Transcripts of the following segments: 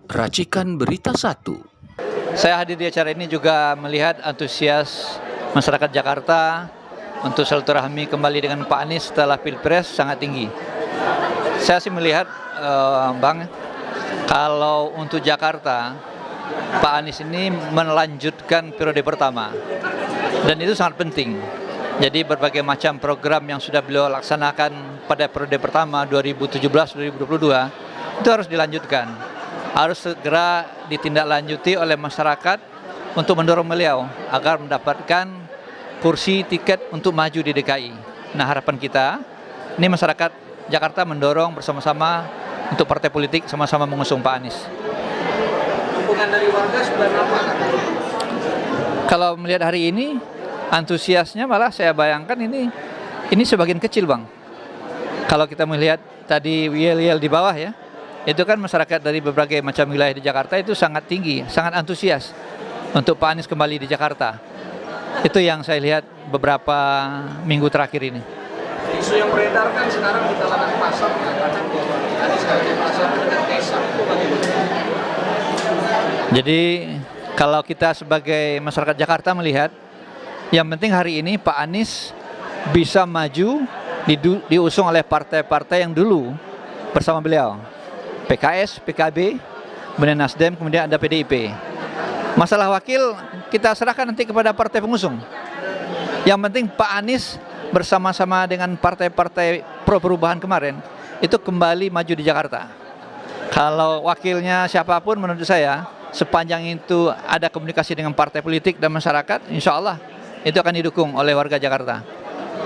Racikan Berita 1. Saya hadir di acara ini juga melihat antusias masyarakat Jakarta untuk silaturahmi kembali dengan Pak Anies setelah Pilpres sangat tinggi. Saya sih melihat, Bang, kalau untuk Jakarta, Pak Anies ini melanjutkan periode pertama, dan itu sangat penting. Jadi berbagai macam program yang sudah beliau laksanakan pada periode pertama 2017-2022 itu harus dilanjutkan, harus segera ditindaklanjuti oleh masyarakat untuk mendorong beliau agar mendapatkan kursi tiket untuk maju di DKI. Nah, harapan kita ini masyarakat Jakarta mendorong bersama-sama untuk partai politik sama-sama mengusung Pak Anies. Dukungan dari warga sudah nampak. Kalau melihat hari ini, antusiasnya malah saya bayangkan ini sebagian kecil, Bang. Kalau kita melihat tadi yel-yel di bawah ya, itu kan masyarakat dari berbagai macam wilayah di Jakarta itu sangat tinggi, sangat antusias untuk Pak Anies kembali di Jakarta. Itu yang saya lihat beberapa minggu terakhir ini. Isu yang beredar kan sekarang di kalangan pasar mengatakan bahwa Anies akan dipasang dengan Kaisang, itu bagaimana? Jadi kalau kita sebagai masyarakat Jakarta melihat, yang penting hari ini Pak Anies bisa maju diusung oleh partai-partai yang dulu bersama beliau. PKS, PKB, kemudian Nasdem, kemudian ada PDIP. Masalah wakil kita serahkan nanti kepada partai pengusung. Yang penting Pak Anies bersama-sama dengan partai-partai pro perubahan kemarin itu kembali maju di Jakarta. Kalau wakilnya siapapun menurut saya, sepanjang itu ada komunikasi dengan partai politik dan masyarakat, insya Allah itu akan didukung oleh warga Jakarta.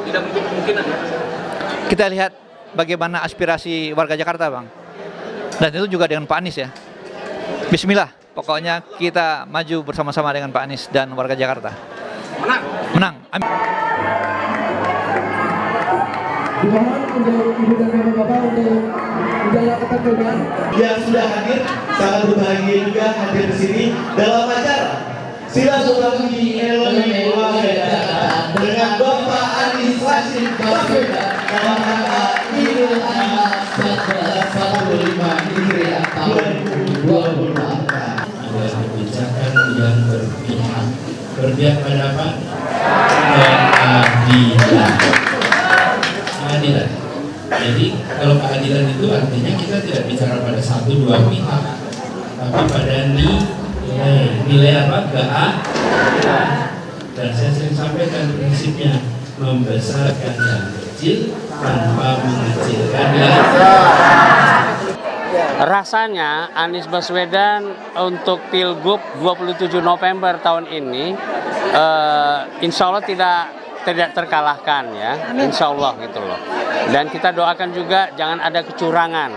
Tidak mungkin kemungkinan ya? Kita lihat bagaimana aspirasi warga Jakarta, Bang. Dan itu juga dengan Pak Anies ya. Bismillah, pokoknya kita maju bersama-sama dengan Pak Anies dan warga Jakarta. Menang. Menang. Amin. Dimohon untuk ibu dan bapak-bapak untuk menjaga ketertiban. Yang sudah hadir sangat berbahagia juga hadir di sini dalam acara silaturahmi Eloni Wahida dengan Bapak Anies Rashid Baswedan dalam rangka Idul Adha 1445 Hijriah tahun 2024. Ada kebijakan yang berpihak. Berpihak pada apa? Keadilan. Keadilan. Jadi kalau keadilan itu artinya kita tidak bicara pada satu dua pihak, tapi pada nilai apa? Keadilan. Dan saya sering sampaikan prinsipnya membesarkan yang kecil tanpa mengecilkan yang Rasanya Anies Baswedan untuk Pilgub 27 November tahun ini insya Allah tidak terkalahkan ya, insya Allah gitu loh. Dan kita doakan juga jangan ada kecurangan,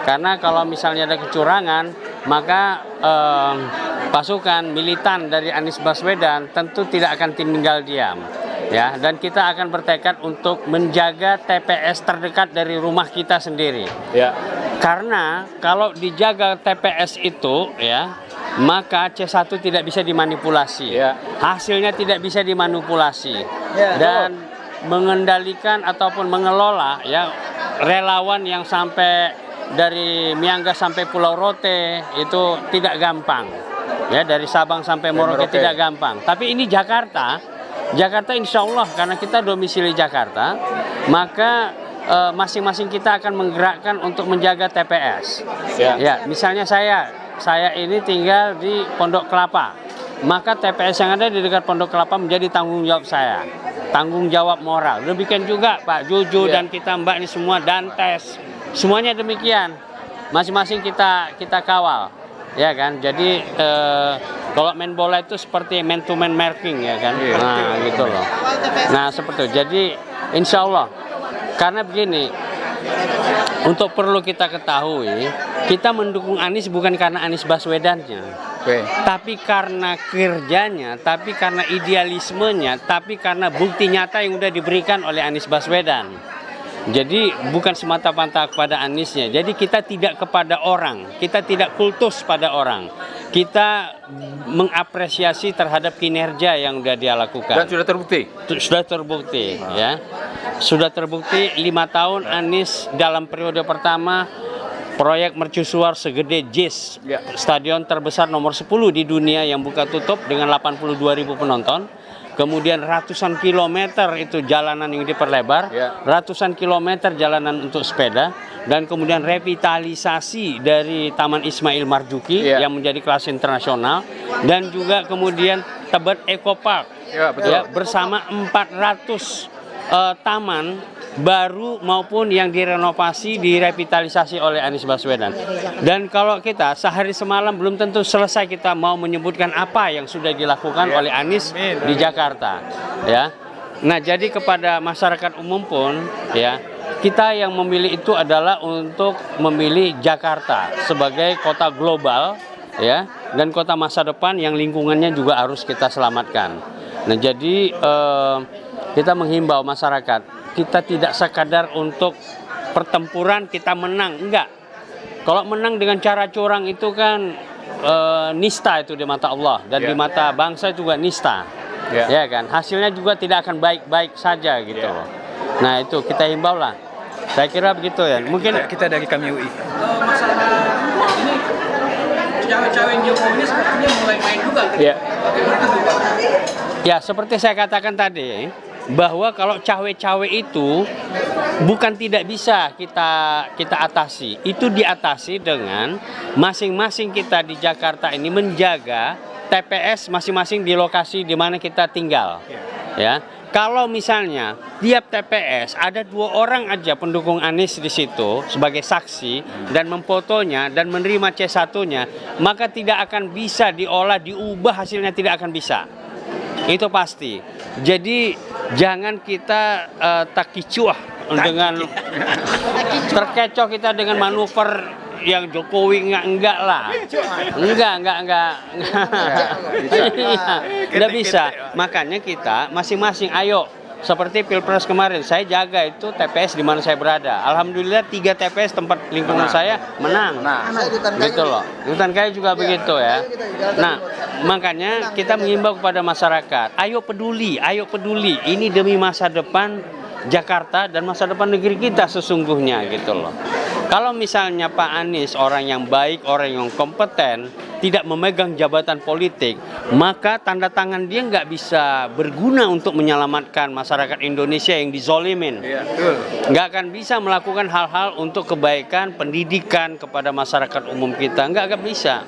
karena kalau misalnya ada kecurangan maka pasukan militan dari Anies Baswedan tentu tidak akan tinggal diam ya. Dan kita akan bertekad untuk menjaga TPS terdekat dari rumah kita sendiri ya. Karena kalau dijaga TPS itu ya, maka C1 tidak bisa dimanipulasi ya. Hasilnya tidak bisa dimanipulasi ya, dan mengendalikan ataupun mengelola ya relawan yang sampai dari Miangas sampai Pulau Rote itu tidak gampang ya, dari Sabang sampai Merauke tidak gampang. Tapi ini Jakarta insya Allah karena kita domisili Jakarta, maka masing-masing kita akan menggerakkan untuk menjaga TPS. Ya, misalnya saya ini tinggal di Pondok Kelapa, maka TPS yang ada di dekat Pondok Kelapa menjadi tanggung jawab saya, tanggung jawab moral. Demikian juga Pak Juju dan kita Mbak ini semua dan tes, semuanya demikian. Masing-masing kita kawal, ya kan. Jadi kalau main bola itu seperti man to man marking ya kan. Nah gitu loh. Nah seperti itu. Jadi insya Allah. Karena begini, untuk perlu kita ketahui, kita mendukung Anies bukan karena Anies Baswedannya, tapi karena kerjanya, tapi karena idealismenya, tapi karena bukti nyata yang sudah diberikan oleh Anies Baswedan. Jadi bukan semata-mata kepada Aniesnya. Jadi kita tidak kepada orang, kita tidak kultus pada orang. Kita mengapresiasi terhadap kinerja yang sudah dia lakukan. Dan sudah terbukti? Sudah terbukti ya. Sudah terbukti 5 tahun Anies dalam periode pertama proyek mercusuar segede JIS, stadion terbesar nomor 10 di dunia yang buka tutup dengan 82.000 penonton. Kemudian ratusan kilometer itu jalanan yang diperlebar, ratusan kilometer jalanan untuk sepeda, dan kemudian revitalisasi dari Taman Ismail Marzuki yang menjadi kelas internasional, dan juga kemudian Tebet Eco Park bersama 400 taman baru maupun yang direnovasi, direvitalisasi oleh Anies Baswedan. Dan kalau kita sehari semalam belum tentu selesai kita mau menyebutkan apa yang sudah dilakukan oleh Anies di Jakarta, ya. Nah, jadi kepada masyarakat umum pun, ya, kita yang memilih itu adalah untuk memilih Jakarta sebagai kota global, ya, dan kota masa depan yang lingkungannya juga harus kita selamatkan. Nah, jadi kita menghimbau masyarakat, kita tidak sekadar untuk pertempuran kita menang, enggak. Kalau menang dengan cara curang itu kan nista itu di mata Allah, dan di mata bangsa juga nista, ya kan. Hasilnya juga tidak akan baik-baik saja gitu loh. Nah, itu kita himbau lah. Saya kira begitu ya. Mungkin Kita dari kami UI. Masalah ini cawe-cawe Jokowi ini sepertinya mulai main juga. ya seperti saya katakan tadi, bahwa kalau cawe-cawe itu bukan tidak bisa kita atasi. Itu diatasi dengan masing-masing kita di Jakarta ini menjaga TPS masing-masing di lokasi di mana kita tinggal. Ya. Kalau misalnya tiap TPS ada 2 orang aja pendukung Anies di situ sebagai saksi dan memfotonya dan menerima C1-nya, maka tidak akan bisa diolah, diubah, hasilnya tidak akan bisa. Itu pasti. Jadi jangan kita takicuah dengan terkecoh kita dengan manuver yang Jokowi enggak lah. Enggak. Enggak bisa. Makanya kita masing-masing ayo. Seperti Pilpres kemarin, saya jaga itu TPS di mana saya berada. Alhamdulillah 3 TPS tempat lingkungan saya menang. Gitu loh. Hutan Kayu juga begitu ya. Nah, makanya kita mengimbau kepada masyarakat, ayo peduli. Ini demi masa depan Jakarta dan masa depan negeri kita sesungguhnya gitu loh. Kalau misalnya Pak Anies orang yang baik, orang yang kompeten, tidak memegang jabatan politik, maka tanda tangan dia nggak bisa berguna untuk menyelamatkan masyarakat Indonesia yang dizolimin. Nggak akan bisa melakukan hal-hal untuk kebaikan pendidikan kepada masyarakat umum kita, nggak akan bisa.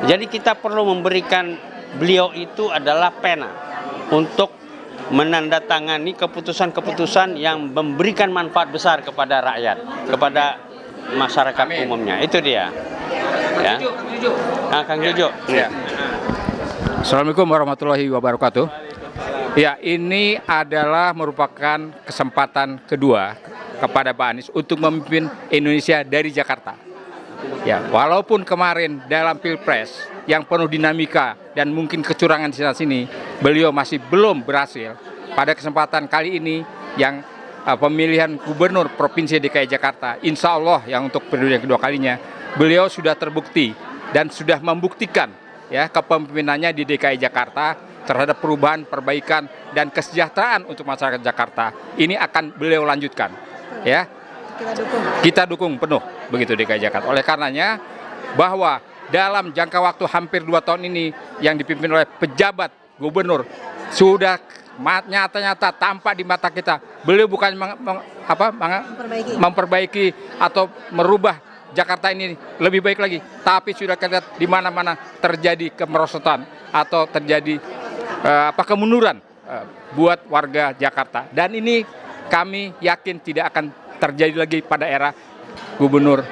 Jadi kita perlu memberikan beliau itu adalah pena untuk menandatangani keputusan-keputusan yang memberikan manfaat besar kepada rakyat, kepada masyarakat umumnya. Itu dia. Ya. Kang Jojo. Ya. Assalamualaikum warahmatullahi wabarakatuh. Ya, ini adalah merupakan kesempatan kedua kepada Pak Anies untuk memimpin Indonesia dari Jakarta. Ya, walaupun kemarin dalam Pilpres yang penuh dinamika dan mungkin kecurangan di sana-sini, beliau masih belum berhasil. Pada kesempatan kali ini yang pemilihan gubernur Provinsi DKI Jakarta, insya Allah yang untuk periode yang kedua kalinya, beliau sudah terbukti dan sudah membuktikan ya kepemimpinannya di DKI Jakarta terhadap perubahan, perbaikan, dan kesejahteraan untuk masyarakat Jakarta. Ini akan beliau lanjutkan, ya. Kita dukung penuh begitu DKI Jakarta. Oleh karenanya bahwa dalam jangka waktu hampir 2 tahun ini yang dipimpin oleh pejabat gubernur sudah nyata-nyata tampak di mata kita, beliau bukan memperbaiki atau merubah Jakarta ini lebih baik lagi, tapi sudah kita lihat di mana-mana terjadi kemerosotan atau terjadi kemunduran buat warga Jakarta. Dan ini kami yakin tidak akan terjadi lagi pada era Gubernur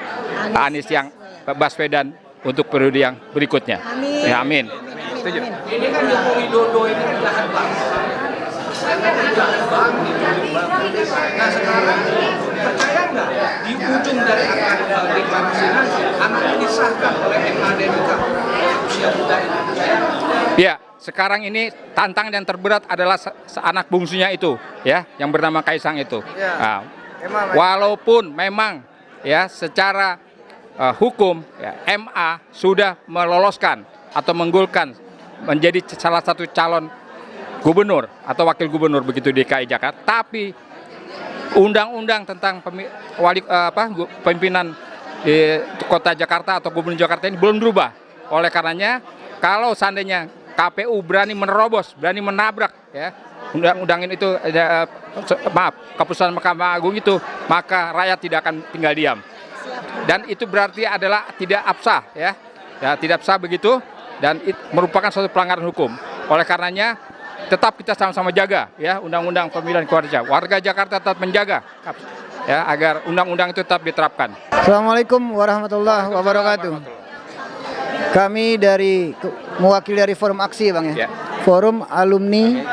Anies yang Baswedan untuk periode yang berikutnya. Amin. Ya, amin. Ini kan Joko Widodo ini belahan bangsa. Nah, sekarang percaya nggak di ujung dari akan deklarasi nanti anak disahkan oleh MHD juga usia muda ini? Ya, sekarang ini tantangan yang terberat adalah anak bungsunya itu, ya, yang bernama Kaisang itu. Nah, walaupun memang ya secara hukum ya, MA sudah meloloskan atau menggolkan menjadi salah satu calon gubernur atau wakil gubernur begitu di DKI Jakarta, tapi undang-undang tentang pimpinan Kota Jakarta atau Gubernur Jakarta ini belum berubah. Oleh karenanya, kalau seandainya KPU berani menerobos, berani menabrak ya undang-undang itu, keputusan Mahkamah Agung itu, maka rakyat tidak akan tinggal diam. Dan itu berarti adalah tidak absah ya tidak absah begitu, dan merupakan suatu pelanggaran hukum. Oleh karenanya, tetap kita sama-sama jaga ya undang-undang pemilihan keluarga. Warga Jakarta tetap menjaga ya agar undang-undang itu tetap diterapkan. Assalamualaikum warahmatullahi wabarakatuh. Kami mewakili dari Forum Aksi, Bang ya. Forum Alumni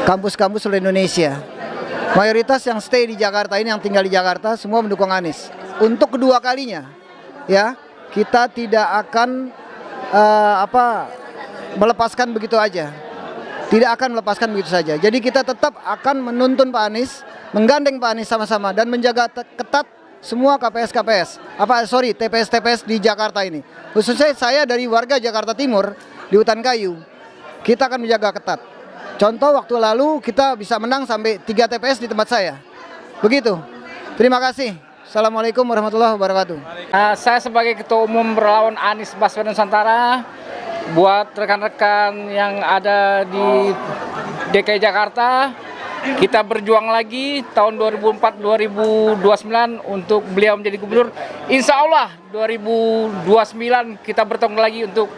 Kampus-kampus seluruh Indonesia. Mayoritas yang stay di Jakarta ini, yang tinggal di Jakarta, semua mendukung Anies. Untuk kedua kalinya, ya, kita tidak akan melepaskan begitu aja. Tidak akan melepaskan begitu saja. Jadi kita tetap akan menuntun Pak Anies, menggandeng Pak Anies sama-sama, dan menjaga ketat semua TPS-TPS di Jakarta ini. Khususnya saya dari warga Jakarta Timur di Hutan Kayu, kita akan menjaga ketat. Contoh waktu lalu kita bisa menang sampai 3 TPS di tempat saya. Begitu. Terima kasih. Assalamualaikum warahmatullahi wabarakatuh. Saya sebagai Ketua Umum Relawan Anies Baswedan Nusantara, buat rekan-rekan yang ada di DKI Jakarta, kita berjuang lagi tahun 2004-2029 untuk beliau menjadi gubernur. Insya Allah 2029 kita bertemu lagi untuk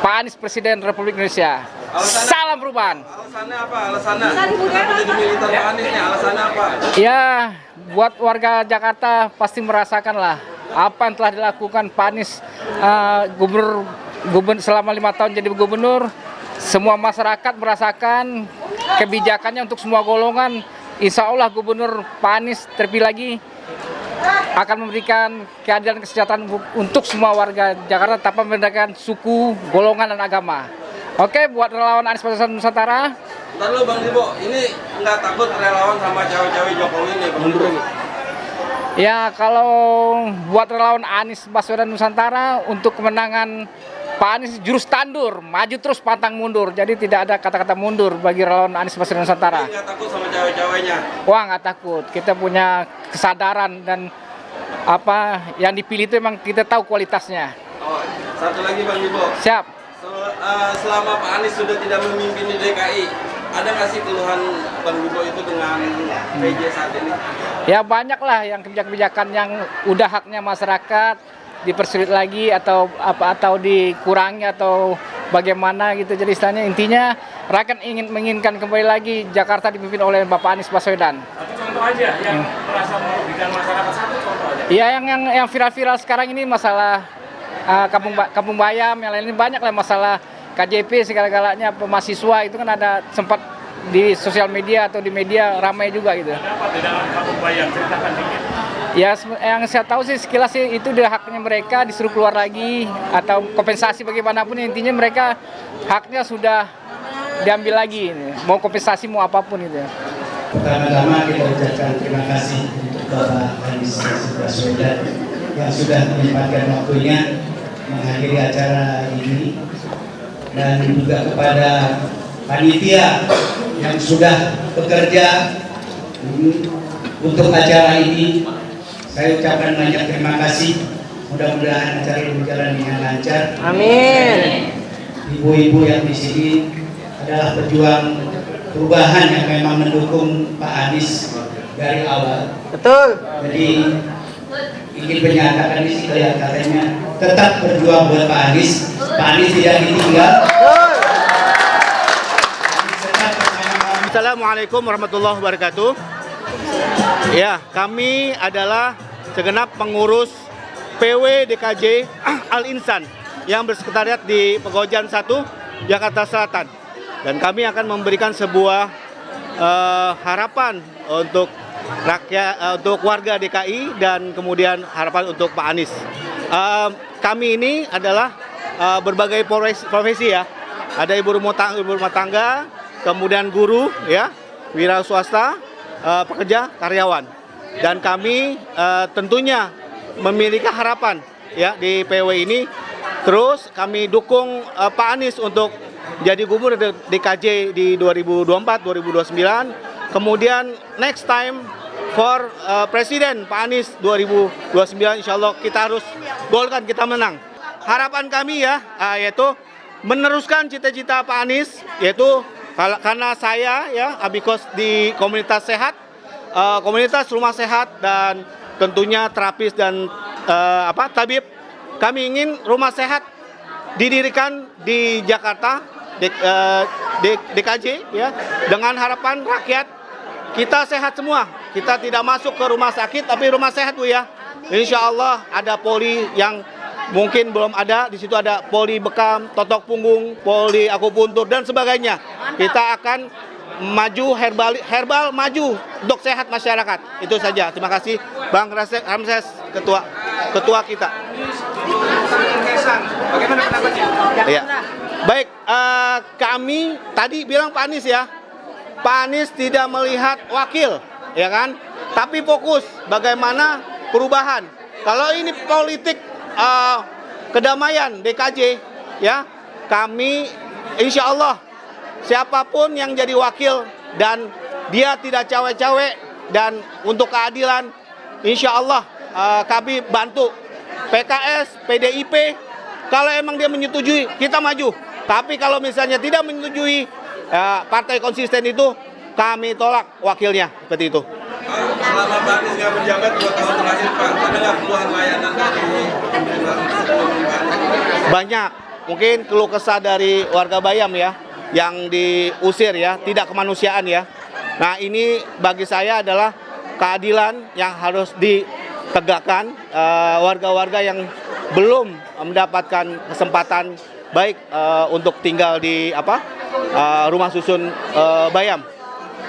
Pak Anies Presiden Republik Indonesia. Salam perubahan. Alasannya apa? Alasannya menjadi militan Pak Anies nih, alasannya apa? Ya, buat warga Jakarta pasti merasakan lah apa yang telah dilakukan Pak Anies gubernur selama 5 tahun jadi gubernur. Semua masyarakat merasakan kebijakannya untuk semua golongan. Insya Allah Gubernur Pak Anies terpilih lagi akan memberikan keadilan kesejahteraan untuk semua warga Jakarta tanpa membedakan suku, golongan, dan agama. Oke, buat relawan Anies Baswedan Nusantara. Ntar lu Bang Dibo, ini nggak takut relawan sama cawe-cawe Jokowi nih Bang Dibo? Ya, kalau buat relawan Anies Baswedan Nusantara, untuk kemenangan Pak Anies jurus tandur, maju terus pantang mundur. Jadi tidak ada kata-kata mundur bagi relawan Anies Baswedan Nusantara. Nggak takut sama cawe-cawenya? Wah, nggak takut. Kita punya kesadaran, dan apa yang dipilih itu memang kita tahu kualitasnya. Oh, satu lagi Bang Dibo. Siap. Selama Pak Anies sudah tidak memimpin di DKI, ada nggak sih keluhan Bang Dibo itu dengan PJ saat ini? Ya, banyak lah yang kebijakan-kebijakan yang udah haknya masyarakat dipersulit lagi atau dikurangi atau bagaimana gitu. Jadi istilahnya, intinya rakyat menginginkan kembali lagi Jakarta dipimpin oleh Bapak Anies Baswedan. Satu contoh aja yang merasa merugikan masyarakat, satu contoh aja. Iya, yang viral-viral sekarang ini masalah Kampung Bayam, yang lain ini banyak lah, masalah KJP segala-galanya, mahasiswa itu kan ada sempat di sosial media atau di media ramai juga gitu. Ada apa di dalam Kampung Bayam? Ceritakan dikit. Ya, yang saya tahu sih sekilas sih itu udah haknya mereka, disuruh keluar lagi atau kompensasi bagaimanapun, intinya mereka haknya sudah diambil lagi, mau kompensasi mau apapun itu. Pertama-tama kita ucapkan terima kasih untuk Bapak Anies Baswedan yang sudah menyempatkan waktunya menghadiri acara ini, dan juga kepada panitia yang sudah bekerja untuk acara ini. Saya ucapkan banyak terima kasih. Mudah-mudahan acara ini berjalan dengan lancar. Amin. Ibu-ibu yang di sini adalah pejuang perubahan yang memang mendukung Pak Anies dari awal. Betul. Jadi ingin menyatakan di sini katanya tetap berjuang buat Pak Anies. Pak Anies tidak ditinggal. Assalamualaikum warahmatullahi wabarakatuh. Ya, kami adalah segenap pengurus PW DKJ Al-Insan yang bersekretariat di Pekojan 1, Jakarta Selatan. Dan kami akan memberikan sebuah harapan untuk rakyat, untuk warga DKI, dan kemudian harapan untuk Pak Anies. Kami ini adalah berbagai profesi ya. Ada ibu rumah tangga, kemudian guru ya, wira swasta, pekerja, karyawan. Dan kami tentunya memiliki harapan ya di PW ini. Terus kami dukung Pak Anies untuk jadi gubernur DKJ di 2024-2029. Kemudian next time for Presiden Pak Anies 2029, insya Allah kita harus golkan, kita menang. Harapan kami ya, yaitu meneruskan cita-cita Pak Anies, yaitu karena saya ya abikos di komunitas sehat, komunitas rumah sehat dan tentunya terapis dan tabib. Kami ingin rumah sehat didirikan di Jakarta, DKJ ya, dengan harapan rakyat kita sehat semua. Kita tidak masuk ke rumah sakit tapi rumah sehat Bu ya. Insya Allah ada poli yang mungkin belum ada, di situ ada poli bekam, totok punggung, poli akupuntur dan sebagainya. Kita akan maju herbal maju untuk sehat masyarakat. Itu saja. Terima kasih Bang Ramses, ketua kita. Bagaimana pendapatnya? Ya. Baik, kami tadi bilang Pak Anies ya. Pak Anies tidak melihat wakil, ya kan? Tapi fokus bagaimana perubahan. Kalau ini politik kedamaian DKJ, ya, kami insya Allah siapapun yang jadi wakil dan dia tidak cawe-cawe dan untuk keadilan, insya Allah kami bantu. PKS, PDIP, kalau emang dia menyetujui, kita maju. Tapi kalau misalnya tidak menyetujui, partai konsisten itu kami tolak wakilnya, seperti itu. Selama Pak Anies nggak menjabat 2 tahun terakhir Pak, ada nggak keluhan layanan dari banyak, mungkin keluh kesah dari warga Bayam ya, yang diusir ya, tidak kemanusiaan ya. Nah ini bagi saya adalah keadilan yang harus ditegakkan. Warga-warga yang belum mendapatkan kesempatan baik untuk tinggal di rumah susun Bayam,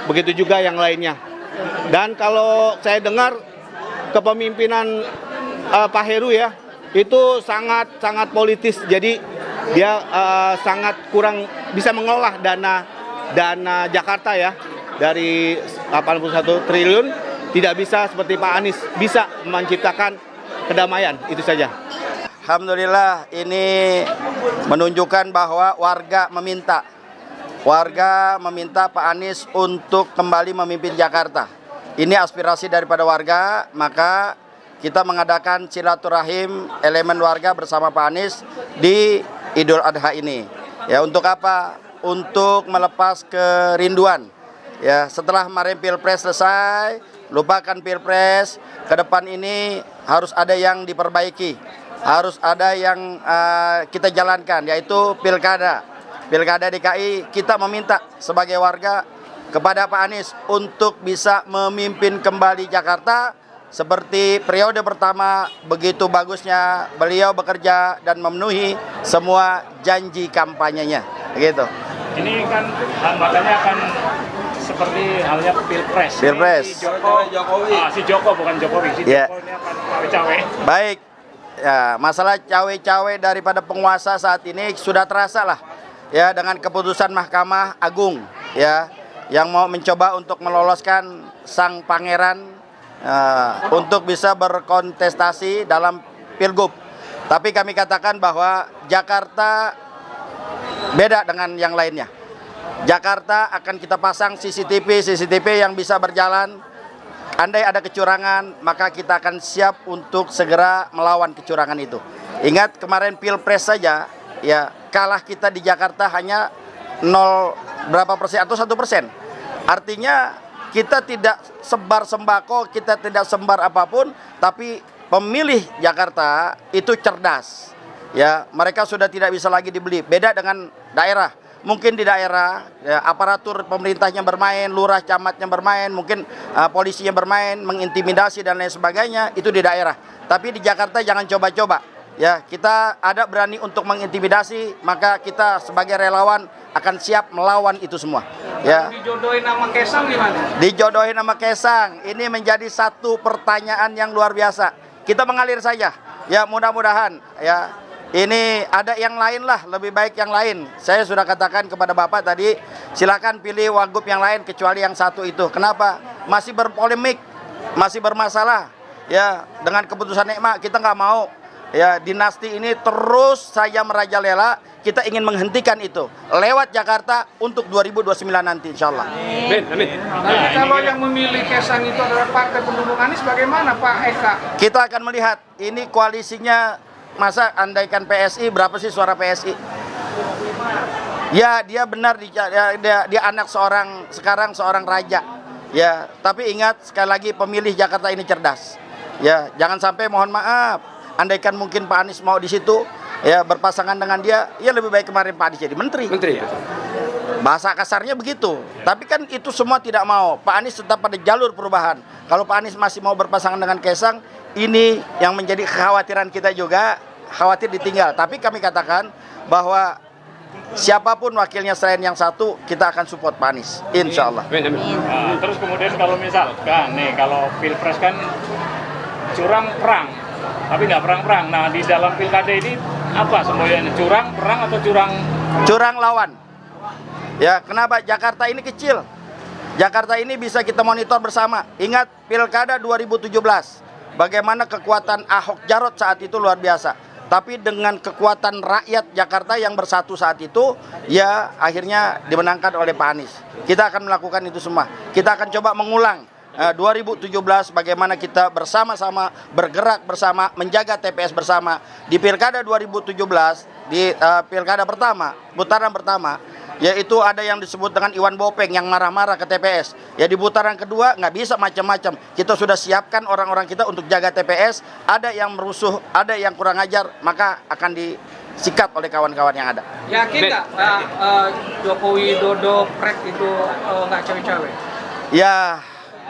begitu juga yang lainnya. Dan kalau saya dengar kepemimpinan Pak Heru ya, itu sangat politis, jadi dia sangat kurang bisa mengelola dana Jakarta ya, dari 81 triliun tidak bisa seperti Pak Anies bisa menciptakan kedamaian. Itu saja. Alhamdulillah, ini menunjukkan bahwa warga meminta Pak Anies untuk kembali memimpin Jakarta. Ini aspirasi daripada warga, maka kita mengadakan silaturahim elemen warga bersama Pak Anies di Idul Adha ini. Ya, untuk apa? Untuk melepas kerinduan. Ya, setelah kemarin Pilpres selesai, lupakan Pilpres, ke depan ini harus ada yang diperbaiki. Harus ada yang kita jalankan, yaitu Pilkada DKI. Kita meminta sebagai warga kepada Pak Anies untuk bisa memimpin kembali Jakarta seperti periode pertama. Begitu bagusnya beliau bekerja dan memenuhi semua janji kampanyenya, gitu. Ini kan makanya akan seperti halnya Pilpres. Si Joko bukan Jokowi, si Joko ini akan cawe-cawe. Baik. Ya, masalah cawe-cawe daripada penguasa saat ini sudah terasa lah ya, dengan keputusan Mahkamah Agung ya, yang mau mencoba untuk meloloskan sang pangeran untuk bisa berkontestasi dalam Pilgub. Tapi kami katakan bahwa Jakarta beda dengan yang lainnya. Jakarta akan kita pasang CCTV yang bisa berjalan. Andai ada kecurangan, maka kita akan siap untuk segera melawan kecurangan itu. Ingat kemarin Pilpres saja, ya kalah kita di Jakarta hanya 0 berapa persen atau 1%. Artinya kita tidak sebar sembako, kita tidak sebar apapun, tapi pemilih Jakarta itu cerdas. Ya, mereka sudah tidak bisa lagi dibeli. Beda dengan daerah. Mungkin di daerah ya, aparatur pemerintahnya bermain, lurah camatnya bermain, mungkin polisinya bermain, mengintimidasi dan lain sebagainya, itu di daerah. Tapi di Jakarta jangan coba-coba. Ya, kita ada berani untuk mengintimidasi, maka kita sebagai relawan akan siap melawan itu semua. Ya. Dijodohin nama Kesang gimana? Dijodohin nama Kesang, ini menjadi satu pertanyaan yang luar biasa. Kita mengalir saja. Ya, mudah-mudahan ya. Ini ada yang lain lah, lebih baik yang lain. Saya sudah katakan kepada Bapak tadi, silakan pilih wagub yang lain kecuali yang satu itu. Kenapa? Masih berpolemik, masih bermasalah. Ya, dengan keputusan Nikma kita nggak mau. Ya, dinasti ini terus saja merajalela. kita ingin menghentikan itu lewat Jakarta untuk 2029 nanti insya Allah. Amin. Kalau yang memilih Kaisang itu adalah partai pendukung Anies, bagaimana Pak Eka? Kita akan melihat ini koalisinya, masa andaikan PSI, berapa sih suara PSI? Ya dia benar, dia anak sekarang seorang raja. Ya, tapi ingat sekali lagi pemilih Jakarta ini cerdas. Ya, jangan sampai mohon maaf, andaikan mungkin Pak Anies mau di situ, ya berpasangan dengan dia, ya lebih baik kemarin Pak Anies jadi menteri. Ya. Bahasa kasarnya begitu. Tapi kan itu semua tidak mau. Pak Anies tetap pada jalur perubahan. Kalau Pak Anies masih mau berpasangan dengan Kaisang, ini yang menjadi kekhawatiran kita juga, khawatir ditinggal. Tapi kami katakan bahwa siapapun wakilnya selain yang satu, kita akan support Pak Anies, insya Allah. Nah, terus kemudian kalau misalkan nih, kalau pilpres kan curang perang, tapi nggak perang-perang. Nah di dalam pilkada ini apa semboyannya? Curang perang atau curang? Curang lawan. Ya, kenapa? Jakarta ini kecil. Jakarta ini bisa kita monitor bersama. Ingat pilkada 2017, bagaimana kekuatan Ahok Jarot saat itu luar biasa. Tapi dengan kekuatan rakyat Jakarta yang bersatu saat itu, ya akhirnya dimenangkan oleh Pak Anies. Kita akan melakukan itu semua. Kita akan coba mengulang 2017 bagaimana kita bersama-sama bergerak bersama, menjaga TPS bersama. Di pilkada 2017, di pilkada pertama, putaran pertama, yaitu ada yang disebut dengan Iwan Bopeng yang marah-marah ke TPS. Ya di putaran kedua nggak bisa macam-macam. Kita sudah siapkan orang-orang kita untuk jaga TPS. Ada yang merusuh, ada yang kurang ajar, maka akan disikat oleh kawan-kawan yang ada. Yakin nggak Jokowi Dodo Prek itu nggak cawe-cawe? Ya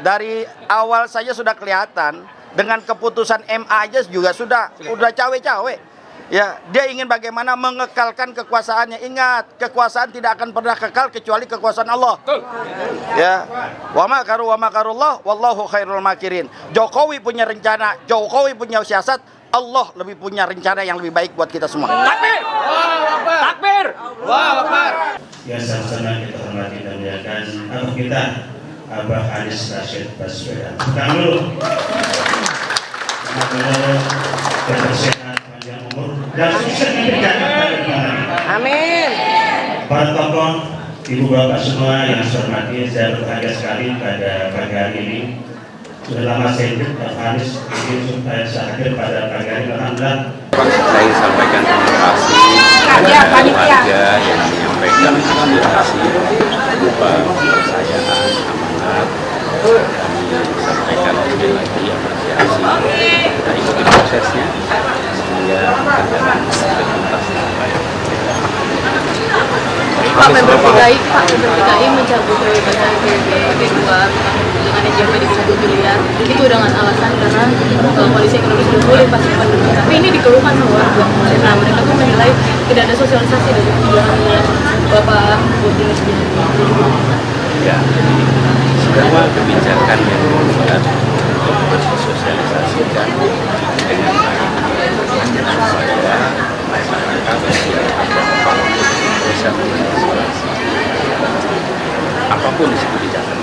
dari awal saja sudah kelihatan. Dengan keputusan MA aja juga sudah cawe-cawe. Ya, dia ingin bagaimana mengekalkan kekuasaannya. Ingat, kekuasaan tidak akan pernah kekal kecuali kekuasaan Allah. Ya, wa makarullah wallahu khairul makirin. Jokowi punya rencana, Jokowi punya siasat, Allah lebih punya rencana yang lebih baik buat kita semua. Takbir! Takbir! Yang sama-sama kita hormati dan muliakan abah kita, Abah Anies Rashid Baswedan. Bukan dulu. Bersehat panjang umur dan sukses memberikan Amin. Para tokoh, ibu bapak semua yang saya hormati, saya berbahagia sekali pada pagi hari ini. Sudah lama saya ikut Pak Anies, ini supaya saya hadir pada pagi hari ini. Alhamdulillah. Saya ingin sampaikan terima kasih kepada warga yang menyampaikan aspirasi berupa kepercayaan, amanat. Kami sampaikan sekali lagi apresiasi. Kita ikuti prosesnya sehingga berjalan sampai tuntas dengan baik. Pak Pemprov DKI mencabut kebebasan PB2 dengan SJP di 1 miliar itu dengan alasan karena kondisi ekonomi sudah pulih pasca pandemi. Tapi ini dikeluhkan sama warga. Nah, mereka tuh menilai tidak ada sosialisasi dari kebijakannya Bapak Budi Ya, semua kebijakan yang dibuat harus disosialisasikan dengan baik supaya masyarakat bisa mengantisipasi apapun isi kebijakan.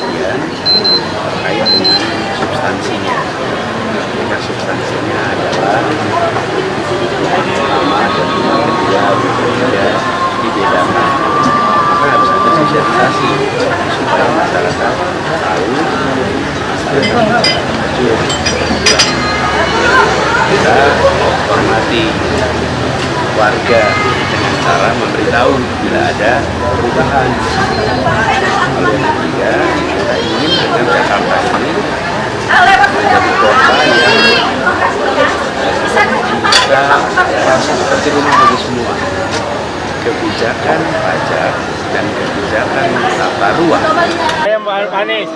Kemudian terkait dengan substansinya, jika substansinya adalah pertama dan kedua berbeda dibedakan, maka harus ada sosialisasi supaya masyarakat tahu masyarakat maju. Kita hormati warga dengan cara memberitahu bila ada perubahan. Lalu yang ketiga, kita ingin agar Jakarta ini menjadi kota yang bisa seperti rumah bagi semua. Kebijakan pajak dan kebijakan tata ruang. Pak Anies.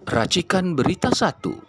Racikan Berita 1.